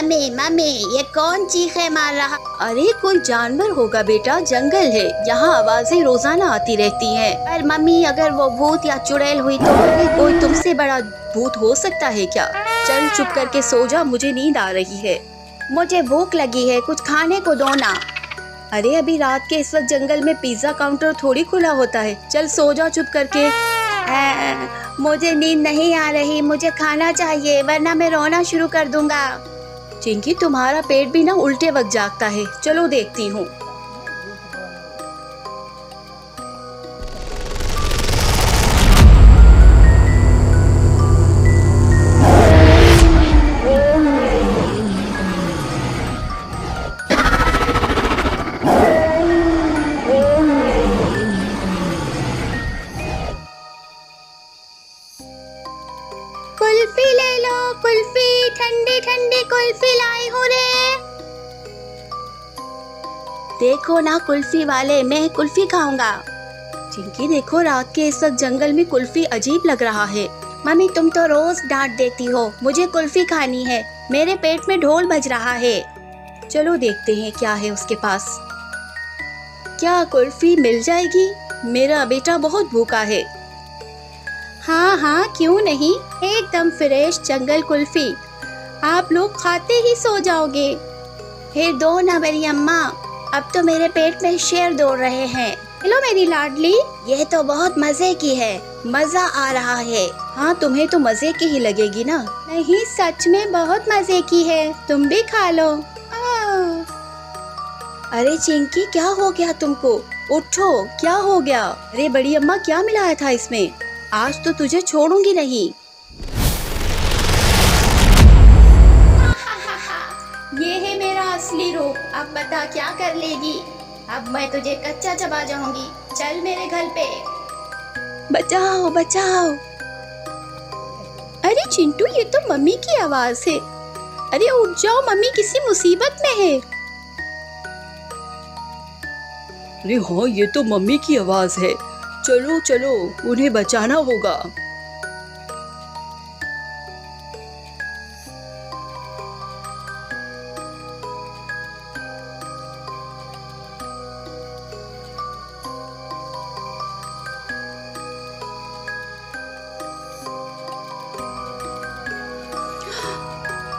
Mummy mummy ये कौन चीखे मार रहा? अरे कोई जानवर होगा बेटा, जंगल है, यहाँ आवाजें रोजाना आती रहती हैं। पर मम्मी अगर वो भूत या चुड़ैल हुई तो? कोई तुमसे बड़ा भूत हो सकता है क्या? चल चुप करके सो जा, मुझे नींद आ रही है। मुझे भूख लगी है, कुछ खाने को दो ना। अरे अभी रात के इस वक्त जंगल में पिज्जा काउंटर थोड़ी खुला होता है, चल सो जा चुप करके। मुझे नींद नहीं आ रही, मुझे खाना चाहिए वरना मैं रोना शुरू कर दूंगा। चिंकी तुम्हारा पेट भी ना उल्टे वक्त जागता है, चलो देखती हूँ। कुल्फी ले लो, कुल्फी, ठंडी ठंडी कुल्फी लाई हूँ रे। देखो ना कुल्फी वाले, मैं कुल्फी खाऊंगा। चिंकी देखो, रात के इस वक्त जंगल में कुल्फी अजीब लग रहा है। मम्मी तुम तो रोज डांट देती हो, मुझे कुल्फी खानी है, मेरे पेट में ढोल बज रहा है। चलो देखते हैं क्या है उसके पास। क्या कुल्फी मिल जाएगी? मेरा बेटा बहुत भूखा है। हाँ हाँ क्यों नहीं, एकदम फ्रेश जंगल कुल्फी, आप लोग खाते ही सो जाओगे। फिर दो ना मेरी अम्मा, अब तो मेरे पेट में शेर दौड़ रहे हैं। हेलो मेरी लाडली, ये तो बहुत मजे की है, मजा आ रहा है। हाँ तुम्हें तो मजे की ही लगेगी ना। नहीं सच में बहुत मजे की है, तुम भी खा लो। अरे चिंकी क्या हो गया तुमको? उठो, क्या हो गया? अरे बड़ी अम्मा क्या मिलाया था इसमें? आज तो तुझे छोड़ूंगी नहीं। ये है मेरा असली रूप, अब बता क्या कर लेगी? अब मैं तुझे कच्चा चबा जाऊंगी, चल मेरे घर पे। बचाओ बचाओ। अरे चिंटू ये तो मम्मी की आवाज है। अरे उठ जाओ, मम्मी किसी मुसीबत में है। अरे हाँ ये तो मम्मी की आवाज है, चलो चलो उन्हें बचाना होगा।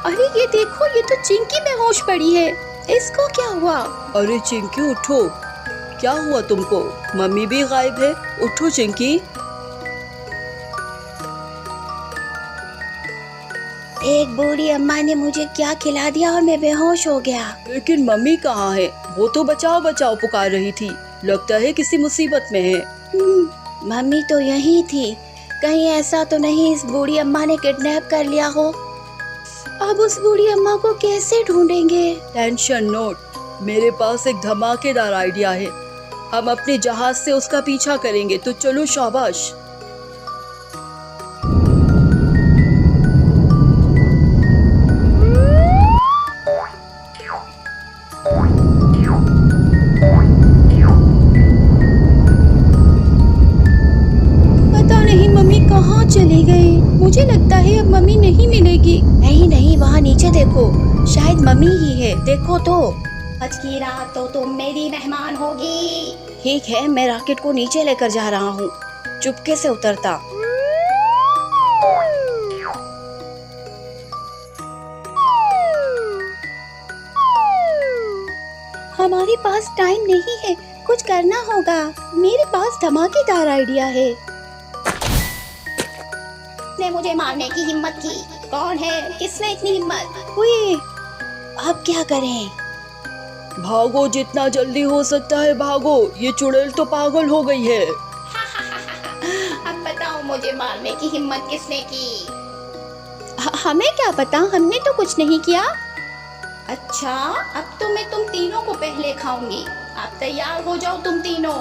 अरे ये देखो, ये तो चिंकी बेहोश पड़ी है, इसको क्या हुआ? अरे चिंकी उठो, क्या हुआ तुमको? मम्मी भी गायब है, उठो चिंकी। एक बूढ़ी अम्मा ने मुझे क्या खिला दिया और मैं बेहोश हो गया। लेकिन मम्मी कहाँ है? वो तो बचाओ बचाओ पुकार रही थी, लगता है किसी मुसीबत में है। मम्मी तो यही थी, कहीं ऐसा तो नहीं इस बूढ़ी अम्मा ने किडनैप कर लिया हो। अब उस बूढ़ी अम्मा को कैसे ढूंढेंगे? टेंशन नोट, मेरे पास एक धमाकेदार आइडिया है, हम अपने जहाज से उसका पीछा करेंगे, तो चलो शाबाश। पता नहीं मम्मी कहाँ चली गई, मुझे लगता है अब मम्मी नहीं मिलेगी। नहीं नहीं, वहाँ नीचे देखो, शायद मम्मी ही है, देखो तो। आज की रात तो तुम मेरी मेहमान होगी। ठीक है, मैं रॉकेट को नीचे लेकर जा रहा हूँ, चुपके से उतरता। हमारे पास टाइम नहीं है, कुछ करना होगा। मेरे पास धमाकेदार आइडिया है। ने मुझे मारने की हिम्मत की, कौन है, किसने इतनी हिम्मत? हुई, अब क्या करें? भागो, जितना जल्दी हो सकता है भागो, ये चुड़ैल तो पागल हो गई है। अब बताओ मुझे मारने की हिम्मत किसने की? हमें क्या पता, हमने तो कुछ नहीं किया। अच्छा, अब तो मैं तुम तीनों को पहले खाऊंगी। आप तैयार हो जाओ तुम तीनों।